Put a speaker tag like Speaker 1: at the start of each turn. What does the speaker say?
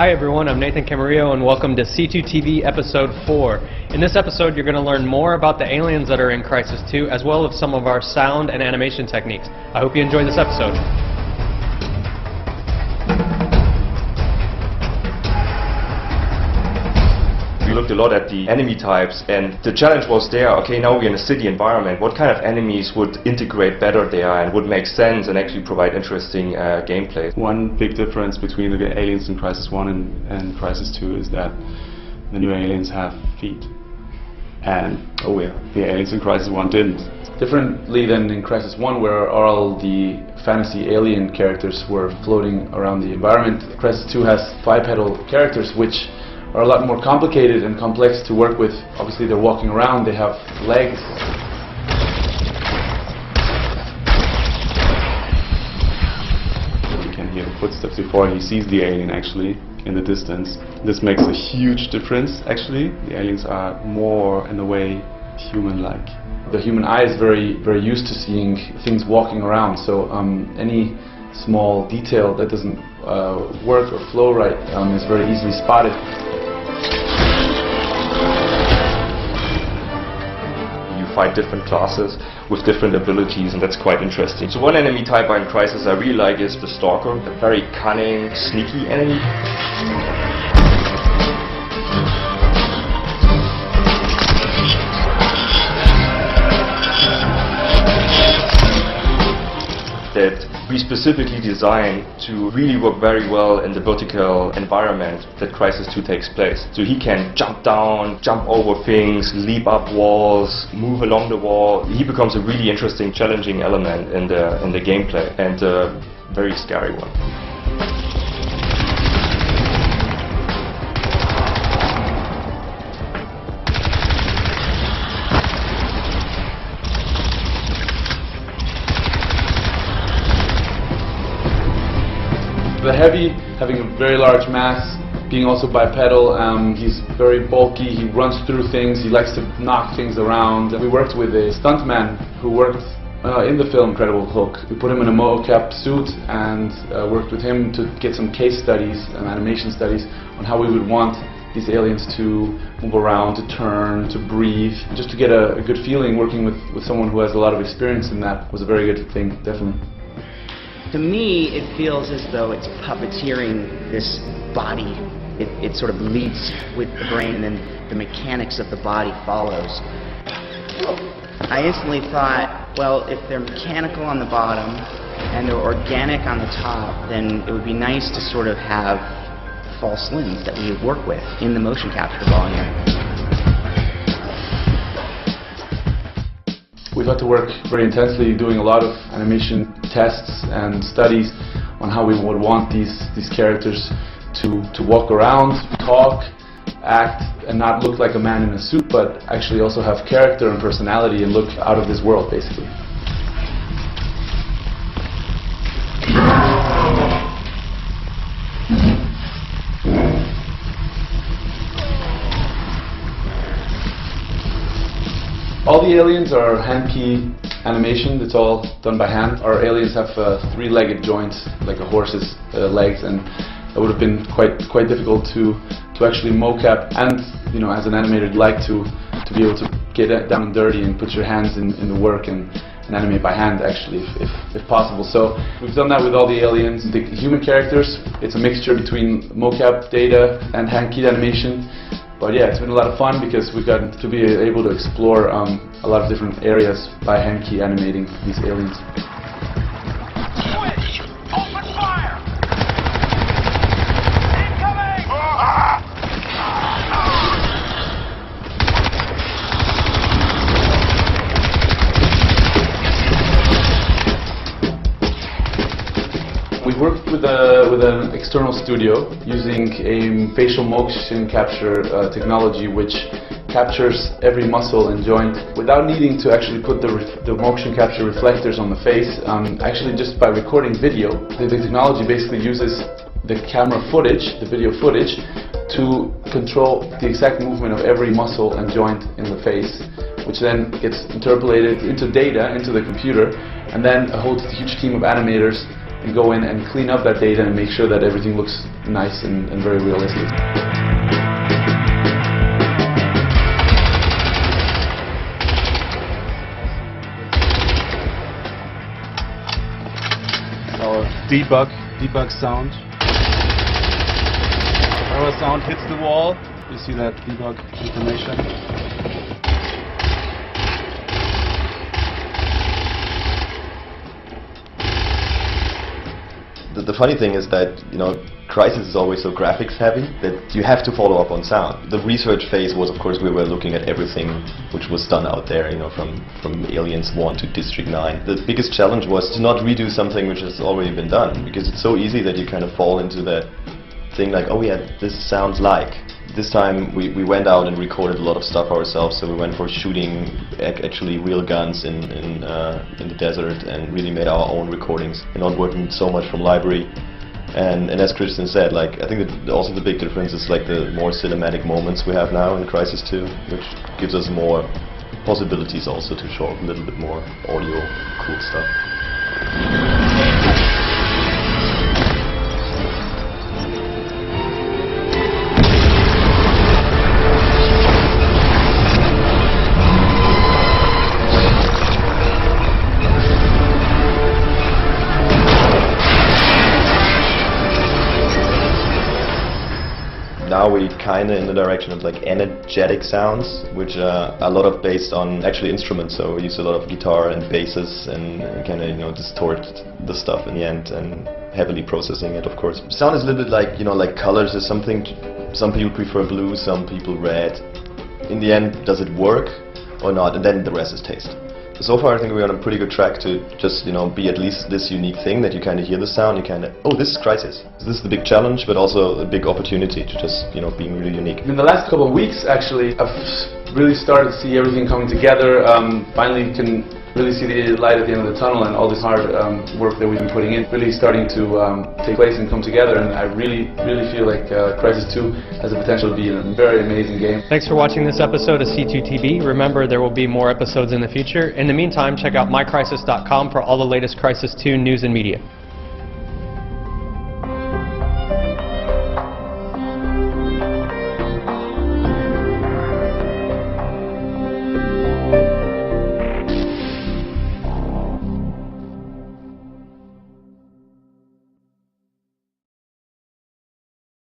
Speaker 1: Hi everyone, I'm Nathan Camarillo and welcome to C2TV episode 4. In this episode you're going to learn more about the aliens that are in Crysis 2 as well as some of our sound and animation techniques. I hope you enjoy this episode.
Speaker 2: We looked a lot at the enemy types and the challenge was there, okay, now we're in a city environment, what kind of enemies would integrate better there and would make sense and actually provide interesting gameplay?
Speaker 3: One big difference between the aliens in Crysis 1 and Crysis 2 is that the new aliens have feet. And the aliens in Crysis 1 didn't. Differently than in Crysis 1, where all the fantasy alien characters were floating around the environment, Crysis 2 has bipedal characters which are a lot more complicated and complex to work with. Obviously they're walking around, they have legs. You can hear the footsteps before he sees the alien actually in the distance. This makes a huge difference actually. The aliens are more in a way human-like. The human eye is very used to seeing things walking around, so any small detail that doesn't work or flow right is very easily spotted.
Speaker 2: Fight different classes with different abilities, and that's quite interesting. So one enemy type in Crysis I really like is the Stalker, a very cunning, sneaky enemy. That we specifically designed to really work very well in the vertical environment that Crysis 2 takes place. So he can jump down, jump over things, leap up walls, move along the wall. He becomes a really interesting, challenging element in the gameplay, and a very scary one.
Speaker 3: The Heavy, having a very large mass, being also bipedal, he's very bulky, he runs through things, he likes to knock things around. We worked with a stuntman who worked in the film Incredible Hulk. We put him in a mocap suit and worked with him to get some case studies and animation studies on how we would want these aliens to move around, to turn, to breathe. Just to get a good feeling working with someone who has a lot of experience in that was a very good thing, definitely.
Speaker 4: To me, it feels as though it's puppeteering this body. It sort of leads with the brain, and then the mechanics of the body follows. I instantly thought, well, if they're mechanical on the bottom and they're organic on the top, then it would be nice to sort of have false limbs that we would work with in the motion capture volume.
Speaker 3: We've had to work very intensely doing a lot of animation tests and studies on how we would want these characters to walk around, talk, act, and not look like a man in a suit, but actually also have character and personality and look out of this world, basically. All the aliens are hand key animation. It's all done by hand. Our aliens have three-legged joints, like a horse's legs, and it would have been quite difficult to actually mocap. And you know, as an animator, you'd like to be able to get down and dirty and put your hands in the work and animate by hand, actually, if possible. So we've done that with all the aliens. The human characters, it's a mixture between mocap data and hand-keyed animation. But yeah, it's been a lot of fun because we've gotten to be able to explore a lot of different areas by hand key animating these aliens.
Speaker 5: Switch! Open fire! Incoming!
Speaker 3: We worked with an external studio using a facial motion capture technology which captures every muscle and joint without needing to actually put the motion capture reflectors on the face. Actually, just by recording video, the technology basically uses the camera footage, the video footage, to control the exact movement of every muscle and joint in the face, which then gets interpolated into data, into the computer, and then a whole huge team of animators and go in and clean up that data and make sure that everything looks nice and very realistic. Our debug sound. Our sound hits the wall. You see that debug information.
Speaker 6: The funny thing is that, you know, Crysis is always so graphics heavy that you have to follow up on sound. The research phase was, of course, we were looking at everything which was done out there, you know, from Aliens 1 to District 9. The biggest challenge was to not redo something which has already been done, because it's so easy that you kind of fall into that thing like, oh yeah, this sounds like. This time we went out and recorded a lot of stuff ourselves, so we went for shooting actually real guns in the desert and really made our own recordings and not working so much from library. And as Christian said, like, I think that also the big difference is like the more cinematic moments we have now in Crysis 2, which gives us more possibilities also to show a little bit more audio cool stuff. Now we kind of in the direction of like energetic sounds, which are a lot of based on actually instruments. So we use a lot of guitar and basses and kind of, you know, distort the stuff in the end and heavily processing it, of course. Sound is a little bit like, you know, like colors or something. Some people prefer blue, some people red. In the end, does it work or not? And then the rest is taste. So far I think we're on a pretty good track to just, you know, be at least this unique thing that you kind of hear the sound, you kind of, oh, this is Crysis. So this is the big challenge, but also a big opportunity to just, you know, being really unique.
Speaker 3: In the last couple of weeks, actually, I've really started to see everything coming together. Finally can really see the light at the end of the tunnel, and all this hard work that we've been putting in really starting to take place and come together, and I really feel like Crysis 2 has the potential to be a very amazing game.
Speaker 1: Thanks for watching this episode of C2TV. Remember, there will be more episodes in the future. In the meantime, check out mycrysis.com for all the latest Crysis 2 news and media.